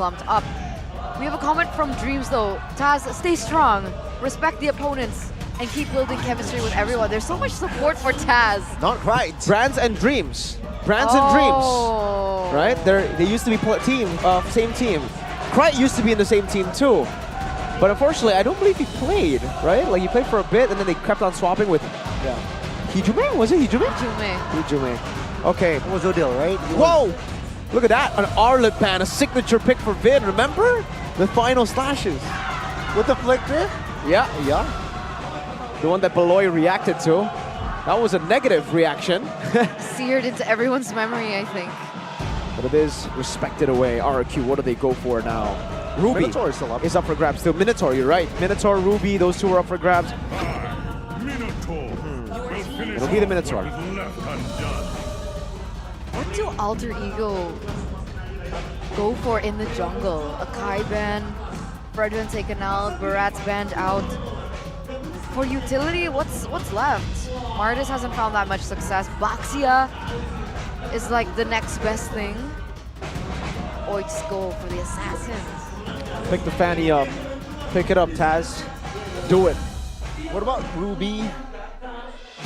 clumped up. We have a comment from Dreams though. Taz, stay strong, respect the opponents, and keep building chemistry with everyone. There's so much support for Taz. Not quite. Brands and Dreams. Brands and Dreams. Right? They used to be same team. Krite used to be in the same team too. But unfortunately, I don't believe he played, right? Like he played for a bit and then they kept on swapping with Hijume? Was it Hijume? Hijume. Okay. It was Odil, right? Whoa! Look at that. An R-Lip ban, a signature pick for Vin. Remember? The final slashes. With the flick drift? Yeah. The one that Beloy reacted to. That was a negative reaction. Seared into everyone's memory, I think. But it is respected away. RRQ, what do they go for now? Ruby Minotaur is still up. Is up for grabs still. Minotaur, you're right. Minotaur, Ruby, those two are up for grabs. It'll be the Minotaur. What do Alter Ego go for in the jungle? A Kai ban, Fredwin taken out, Barat's banned out. For utility, what's left? Martis hasn't found that much success. Baxia is like the next best thing. Or just go for the assassins. Pick the Fanny up. Pick it up, Taz. Do it. What about Ruby?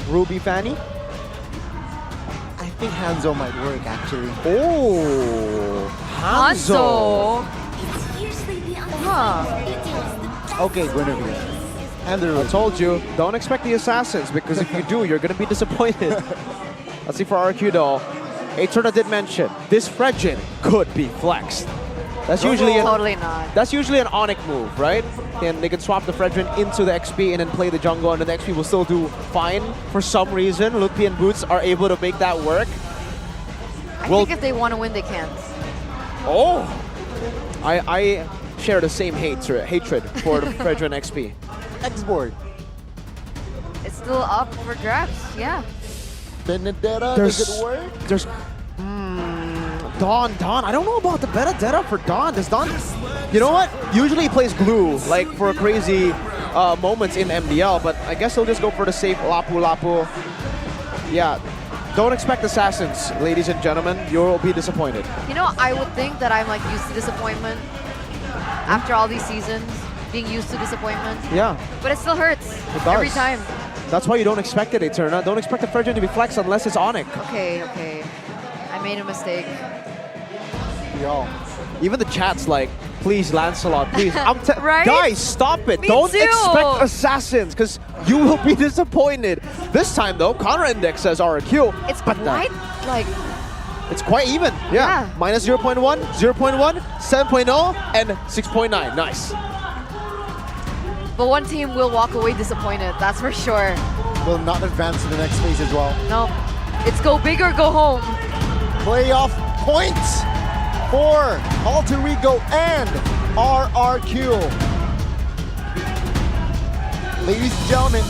Ruby Fanny? I think Hanzo might work actually. Oh, Hanzo. Okay, Guinevere. And the I told you, don't expect the assassins because if you do, you're gonna be disappointed. Let's see for RQ though. Aeterna did mention this Fredjin could be flexed. That's usually totally not. That's usually an Onic move, right? And they can swap the Fredrin into the XP and then play the jungle, and the XP will still do fine. For some reason, Lutpi and Boots are able to make that work. I think if they want to win, they can't. Oh! I share the same hatred for the Fredrin XP. X-board. It's still up for grabs, yeah. Benedetta, does it work? There's Dawn. I don't know about the Benedetta for Dawn. Does Dawn, you know what? Usually he plays glue, like for crazy moments in MDL, but I guess he'll just go for the safe Lapu. Yeah, don't expect assassins, ladies and gentlemen. You'll be disappointed. You know, I would think that I'm like used to disappointment after all these seasons, being used to disappointment. Yeah. But it still hurts every time. That's why you don't expect it, Aeterna. Don't expect the Fredrin to be flexed unless it's Onic. Okay. I made a mistake. Yo. Even the chat's like, please, Lancelot, please. Right? Guys, stop it. Me Don't too. expect assassins, because you will be disappointed. This time, though, Counter Index says RQ. It's quite, like... It's quite even. Yeah. Minus 0.1, 0.1, 7.0, and 6.9. Nice. But one team will walk away disappointed, that's for sure. Will not advance to the next phase as well. No. It's go big or go home. Playoff points for Alter Ego and RRQ. Ladies and gentlemen,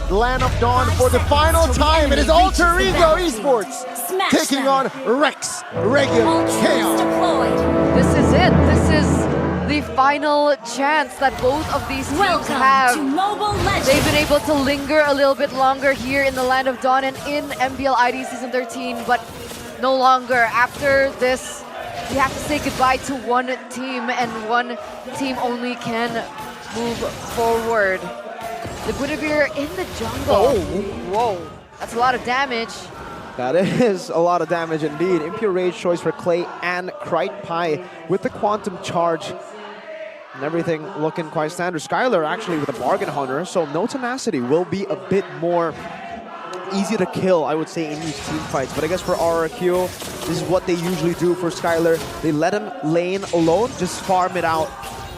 the Land of Dawn for the final time. It is Alter Ego Esports taking on Rex Regular Chaos. This is it. This is the final chance that both of these teams have. They've been able to linger a little bit longer here in the Land of Dawn and in MPLID Season 13, but no longer. After this, we have to say goodbye to one team, and one team only can move forward. The Guinevere in the jungle. Oh. Whoa. That's a lot of damage. That is a lot of damage indeed. Impure Rage choice for Clay and Krite Pie with the Quantum Charge. And everything looking quite standard. Skylar actually with a Bargain Hunter, so no Tenacity will be a bit more easy to kill, I would say, in these team fights. But I guess for RRQ, this is what they usually do for Skylar. They let him lane alone, just farm it out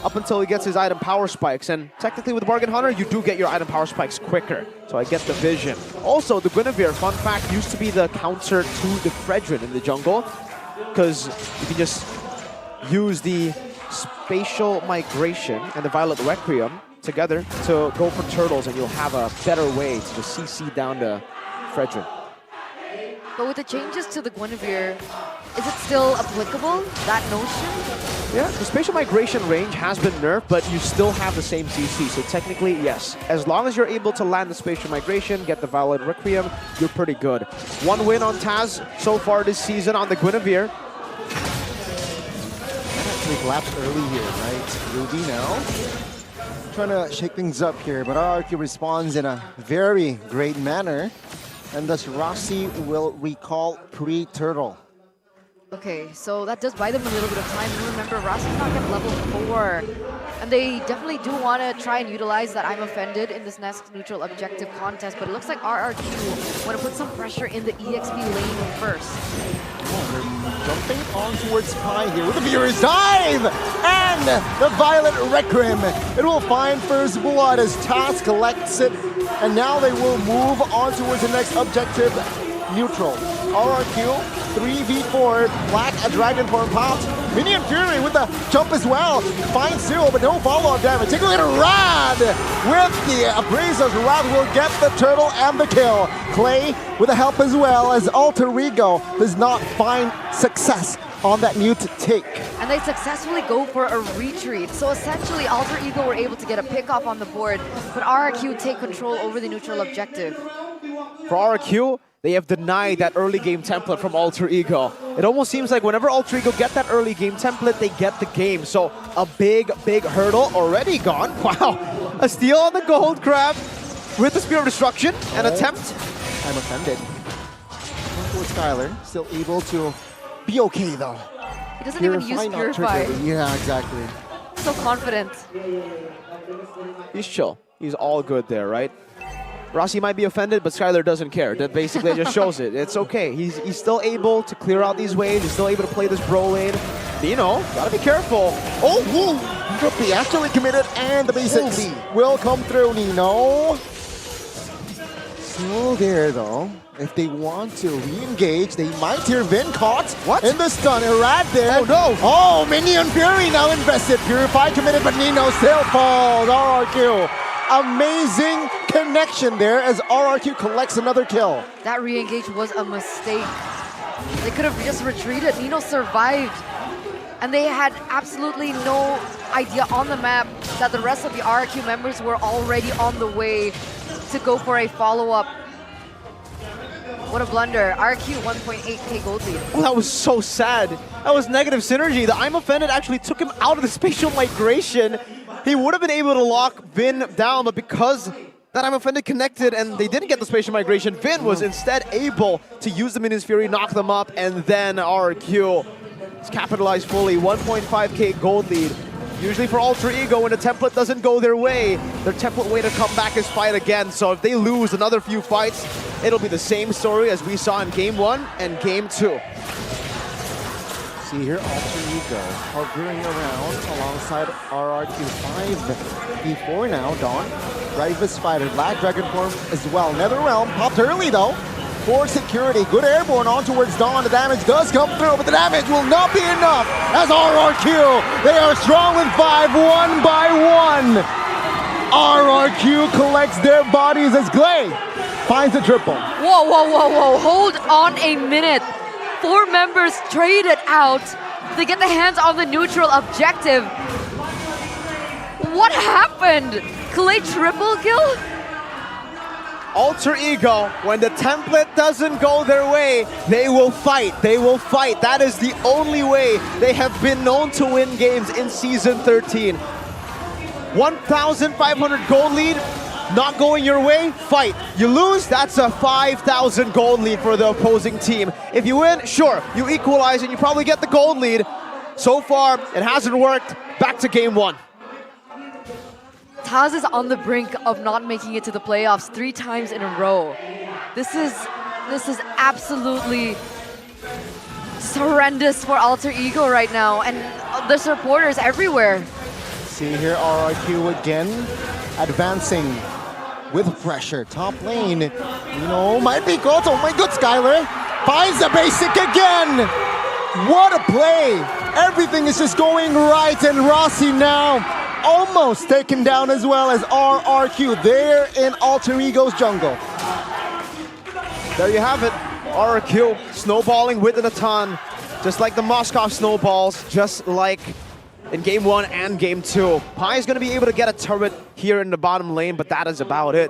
up until he gets his item power spikes. And technically with Bargain Hunter, you do get your item power spikes quicker. So I get the vision. Also, the Guinevere, fun fact, used to be the counter to the Fredrin in the jungle, because you can just use the Spatial Migration and the Violet Requiem together to go for turtles, and you'll have a better way to just CC down the Fredrin. But with the changes to the Guinevere, is it still applicable, that notion? Yeah, the Spatial Migration range has been nerfed, but you still have the same CC, so technically, yes. As long as you're able to land the Spatial Migration, get the Violet Requiem, you're pretty good. One win on Taz so far this season on the Guinevere. actually collapsed early here, right? Ruby now trying to shake things up here, but RRQ responds in a very great manner. And thus Rossi will recall pre-turtle. Okay, so that does buy them a little bit of time. Remember, Rossi's not yet level 4. And they definitely do want to try and utilize that I'm offended in this next neutral objective contest, but it looks like RRQ want to put some pressure in the EXP lane first. Oh, they're jumping on towards Pi here with the Furious Dive! And the Violet Requiem. It will find first blood as Taz collects it, and now they will move on towards the next objective, neutral. RRQ, 3v4, Black, a Dragon Form popped. Minion Fury with the jump as well. Finds Zero, but no follow-up damage. Take a look at Rad with the Appraiser's Rad will get the turtle and the kill. Clay with the help as well as Alter Ego does not find success on that mute take. And they successfully go for a retreat. So essentially, Alter Ego were able to get a pick off on the board, but RRQ take control over the neutral objective. For RRQ, they have denied that early game template from Alter Ego. It almost seems like whenever Alter Ego get that early game template, they get the game. So a big hurdle already gone. Wow, a steal on the gold grab with the Spear of Destruction, an attempt. I'm offended. Poor Skylar, still able to be okay though. He doesn't even use not Purify. trigger. Yeah, exactly. So confident. He's chill. He's all good there, right? Rossi might be offended, but Skylar doesn't care. That basically just shows it. It's okay. He's still able to clear out these waves. He's still able to play this bro lane. Nino, gotta be careful. Oh, woo! He actually committed, and the basics will come through, Nino. Still there, though. If they want to re-engage, they might hear Vin caught in the stun. Irad there. Oh, no. Oh, Minion Fury now invested. Purify committed, but Nino still falls. RRQ. Amazing connection there as RRQ collects another kill. That re-engage was a mistake. They could have just retreated. Nino survived. And they had absolutely no idea on the map that the rest of the RRQ members were already on the way to go for a follow-up. What a blunder. RQ 1.8k gold lead. Oh, that was so sad. That was negative synergy. The I'm Offended actually took him out of the spatial migration. He would have been able to lock Vin down, but because that I'm Offended connected and they didn't get the spatial migration, Vin was instead able to use the Minion's Fury, knock them up, and then RQ is capitalized fully. 1.5k gold lead. Usually for Alter Ego, when the template doesn't go their way, their template way to come back is fight again. So if they lose another few fights, it'll be the same story as we saw in Game 1 and Game 2. See here, Alter Ego hovering around alongside RRQ 5v4 now. Dawn, Rivas Spider, Black Dragon Form as well. Netherrealm popped early though. For security, good airborne on towards Dawn. The damage does come through, but the damage will not be enough as RRQ, they are strong with 5, 1 by 1. RRQ collects their bodies as Glay finds a triple. Whoa, whoa, whoa, whoa. Hold on a minute. 4 members traded out to get the hands on the neutral objective. What happened? Clay triple kill? Alter Ego, when the template doesn't go their way, they will fight. They will fight. That is the only way they have been known to win games in Season 13. 1,500 gold lead, not going your way, fight. You lose, that's a 5,000 gold lead for the opposing team. If you win, sure, you equalize and you probably get the gold lead. So far, it hasn't worked. Back to Game 1. Taz is on the brink of not making it to the playoffs 3 times in a row. This is absolutely horrendous for Alter Ego right now, and the supporters everywhere. See here, RRQ again advancing with pressure. Top lane, you know, might be caught. Oh my good, Skylar finds the basic again. What a play! Everything is just going right, and Rossi now almost taken down as well as RRQ there in Alter Ego's jungle. There you have it. RRQ snowballing with an Atan, just like the Moscow snowballs, just like in Game 1 and Game 2. Pi is going to be able to get a turret here in the bottom lane, but that is about it.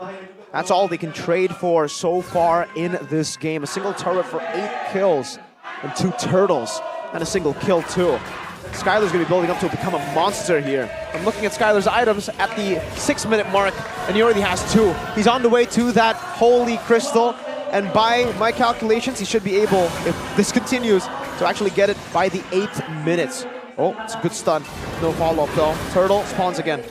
That's all they can trade for so far in this game. A single turret for 8 kills and 2 turtles, and a single kill too. Skylar's going to be building up to become a monster here. I'm looking at Skylar's items at the 6-minute mark, and he already has 2. He's on the way to that Holy Crystal, and by my calculations, he should be able, if this continues, to actually get it by the 8 minutes. Oh, it's a good stun. No follow-up though. Turtle spawns again.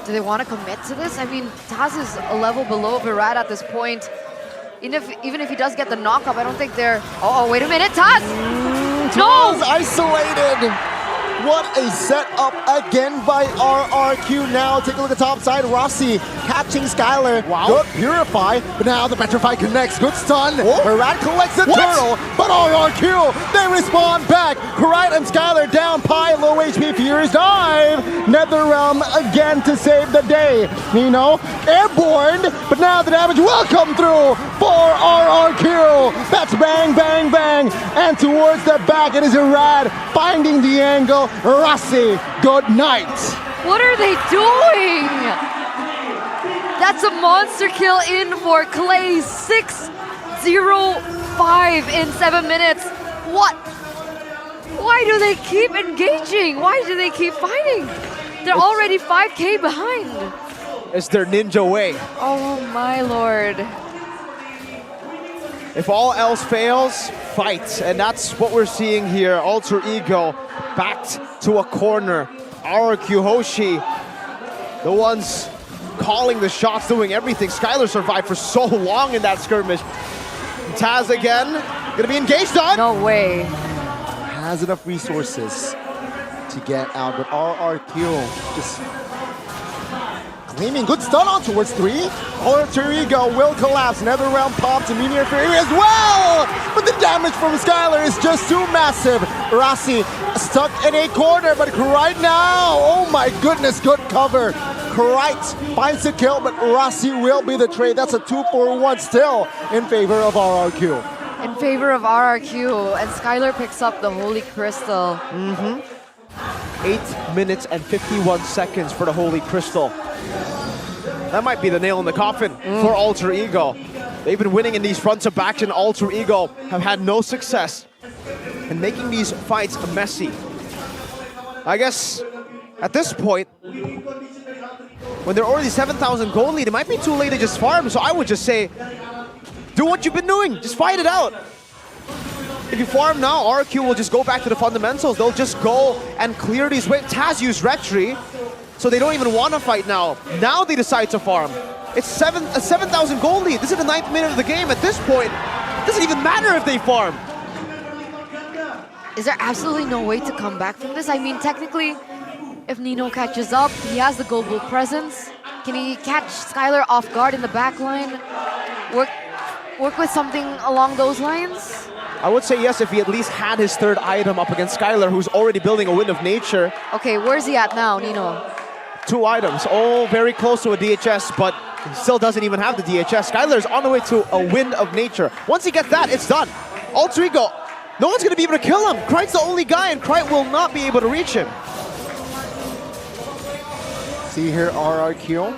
Do they want to commit to this? I mean, Taz is a level below Virat at this point. Even if he does get the knock-up, I don't think they're... Oh, wait a minute, Taz! No! Isolated! What a setup again by RRQ. Now take a look at top side. Rossi catching Skylar. Wow. Good Purify, but now the Petrify connects. Good stun. Virat collects the turtle, but RRQ, they respond back. Virat and Skylar down. Pi, low HP, Furious Dive. NetherRealm again to save the day. Nino, airborne, but now the damage will come through for RRQ. That's bang, bang, bang. And towards the back, it is Irad finding the angle. Rossi, good night. What are they doing? That's a monster kill in for Clay. 6-0-5 in 7 minutes. What? Why do they keep engaging? Why do they keep fighting? They're already 5K behind. It's their ninja way. Oh my lord. If all else fails, fight. And that's what we're seeing here. Alter Ego backed to a corner. RRQ, Hoshi, the ones calling the shots, doing everything. Skylar survived for so long in that skirmish. Taz again, gonna be engaged on. No way. Has enough resources to get out, but RRQ just claiming good stun on towards 3. Alter Ego will collapse. NetherRealm pops a Meteor Fury as well! But the damage from Skylar is just too massive. Rossi stuck in a corner, but right now, oh my goodness, good cover. Krait finds the kill, but Rossi will be the trade. That's a 2-for-1 still in favor of RRQ. In favor of RRQ, and Skylar picks up the Holy Crystal. 8 minutes and 51 seconds for the Holy Crystal. That might be the nail in the coffin for Alter Ego. They've been winning in these fronts of backs, and Alter Ego have had no success in making these fights messy. I guess at this point, when they're already 7,000 gold lead, it might be too late to just farm. So I would just say, do what you've been doing. Just fight it out. If you farm now, RQ will just go back to the fundamentals. They'll just go and clear these waves. Taz used Retri, so they don't even want to fight now. Now they decide to farm. It's a 7,000 gold lead. This is the 9th minute of the game. At this point, it doesn't even matter if they farm. Is there absolutely no way to come back from this? I mean, technically, if Nino catches up, he has the global presence. Can he catch Skylar off guard in the back line? Work with something along those lines? I would say yes if he at least had his 3rd item up against Skylar, who's already building a Wind of Nature. Okay, where's he at now, Nino? 2 items, all very close to a DHS, but he still doesn't even have the DHS. Skylar's on the way to a Wind of Nature. Once he gets that, it's done. Alter Ego, no one's gonna be able to kill him. Kreit's the only guy, and Kreit will not be able to reach him. See here, RRQ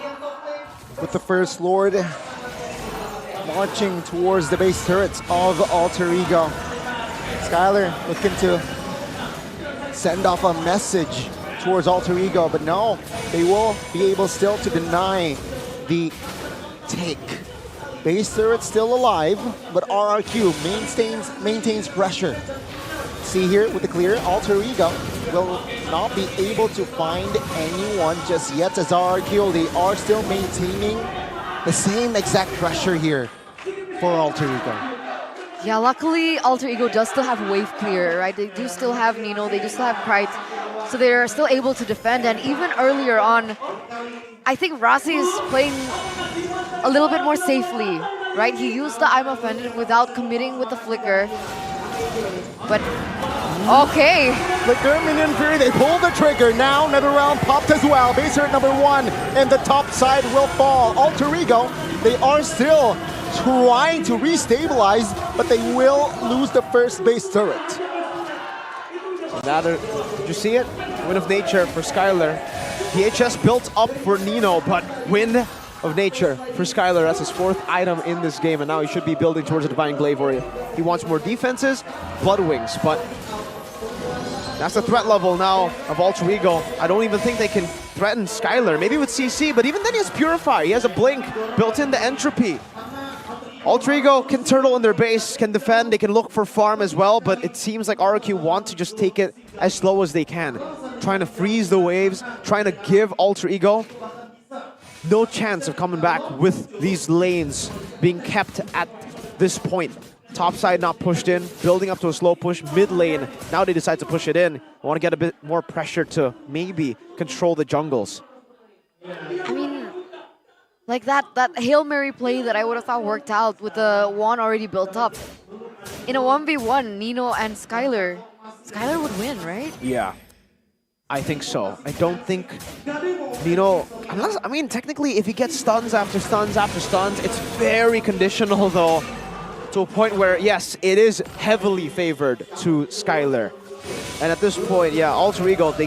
with the First Lord marching towards the base turrets of Alter Ego. Skylar looking to send off a message towards Alter Ego, but no, they will be able still to deny the take. Base turret's still alive, but RRQ maintains pressure. See here with the clear, Alter Ego will not be able to find anyone just yet as RRQ. They are still maintaining the same exact pressure here for Alter Ego. Yeah, luckily Alter Ego does still have wave clear, right? They do still have Nino, they do still have Kreit, so they're still able to defend. And even earlier on, I think Rossi is playing a little bit more safely, right? He used the I'm offended without committing with the flicker. But, okay. Flicker, Minion Fury, they pull the trigger. Now NetherRealm popped as well. Base turret number 1, and the top side will fall. Alter Ego, they are still trying to restabilize, but they will lose the first base turret. Did you see it? Wind of Nature for Skylar. DHS built up for Nino, but Wind of Nature for Skylar. That's his 4th item in this game, and now he should be building towards a Divine Glaive Warrior. He wants more defenses, Blood Wings, but That's the threat level now of Alter Ego. I don't even think they can threaten Skylar. Maybe with CC, but even then he has Purify. He has a blink built into Entropy. Alter Ego can turtle in their base, can defend, they can look for farm as well, but it seems like RRQ want to just take it as slow as they can. Trying to freeze the waves, trying to give Alter Ego no chance of coming back with these lanes being kept at this point. Top side not pushed in, building up to a slow push, mid lane. Now they decide to push it in. I want to get a bit more pressure to maybe control the jungles. I mean, like that Hail Mary play that I would have thought worked out with the one already built up. In a 1v1, Nino and Skylar would win, right? Yeah, I think so. I don't think Nino, unless, I mean, technically if he gets stuns after stuns after stuns, it's very conditional though. To a point where, yes, it is heavily favored to Skylar. And at this point, yeah, Alter Ego, they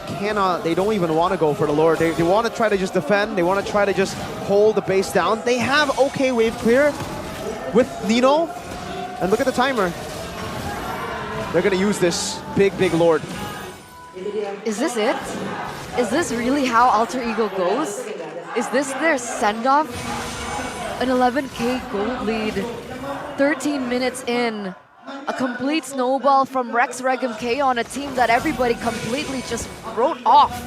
don't even want to go for the Lord. They want to try to just defend. They want to try to just hold the base down. They have okay wave clear with Nino. And look at the timer. They're going to use this big Lord. Is this it? Is this really how Alter Ego goes? Is this their send-off? An 11k gold lead. 13 minutes in, a complete snowball from Rex Reg MK on a team that everybody completely just wrote off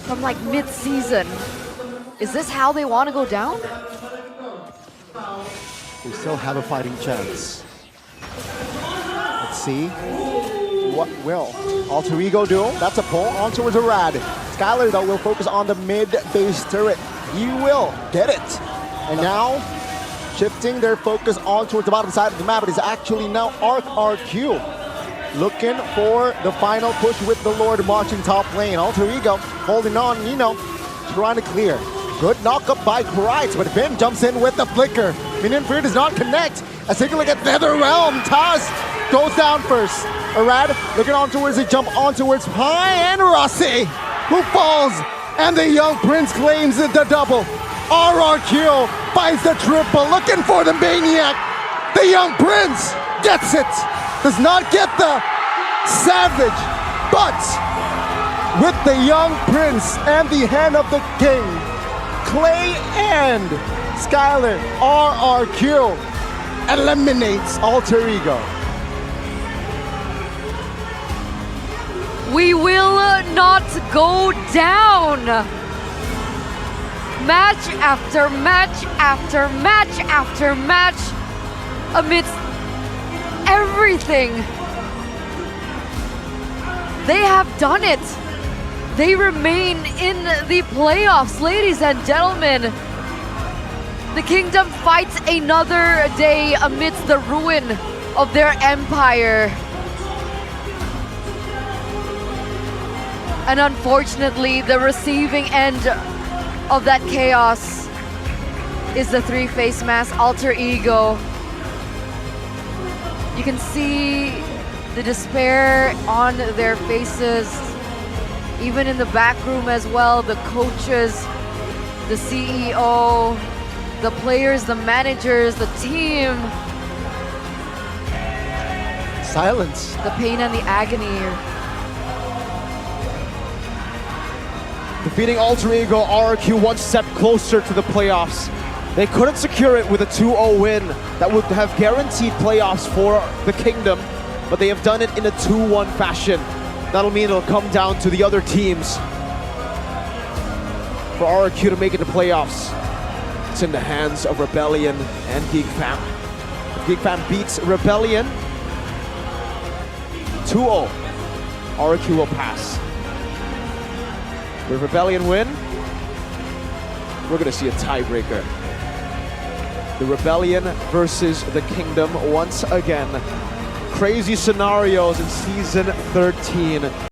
from like mid-season. Is this how they want to go down? We still have a fighting chance. Let's see. What will Alter Ego do? That's a pull on towards a Rad. Skylar, though, will focus on the mid-base turret. He will get it. And now, shifting their focus on towards the bottom side of the map. It is actually now RRQ looking for the final push with the Lord marching top lane. Alter Ego holding on, Nino trying to clear. Good knockup by Kreitz, but Finn jumps in with the flicker. Minion Fear does not connect. Let's take a look at Netherrealm. Taz goes down first. Arad looking on towards the jump on towards Pi and Rossi, who falls, and the young prince claims the double. RRQ finds the triple, looking for the maniac. The young prince gets it. Does not get the savage, but with the young prince and the hand of the king, Clay and Skylar, RRQ eliminates Alter Ego. We will not go down. Match after match after match after match, amidst everything. They have done it. They remain in the playoffs, ladies and gentlemen. The Kingdom fights another day amidst the ruin of their empire. And unfortunately, the receiving end of that chaos is the three-face mask Alter Ego. You can see the despair on their faces, even in the back room as well. The coaches, the CEO, the players, the managers, the team. Silence. The pain and the agony. Defeating Alter Ego, RRQ one step closer to the playoffs. They couldn't secure it with a 2-0 win that would have guaranteed playoffs for the Kingdom, but they have done it in a 2-1 fashion. That'll mean it'll come down to the other teams for RRQ to make it to playoffs. It's in the hands of Rebellion and GeekFam. If GeekFam beats Rebellion 2-0, RRQ will pass. With Rebellion win, we're gonna see a tiebreaker. The Rebellion versus the Kingdom once again. Crazy scenarios in Season 13.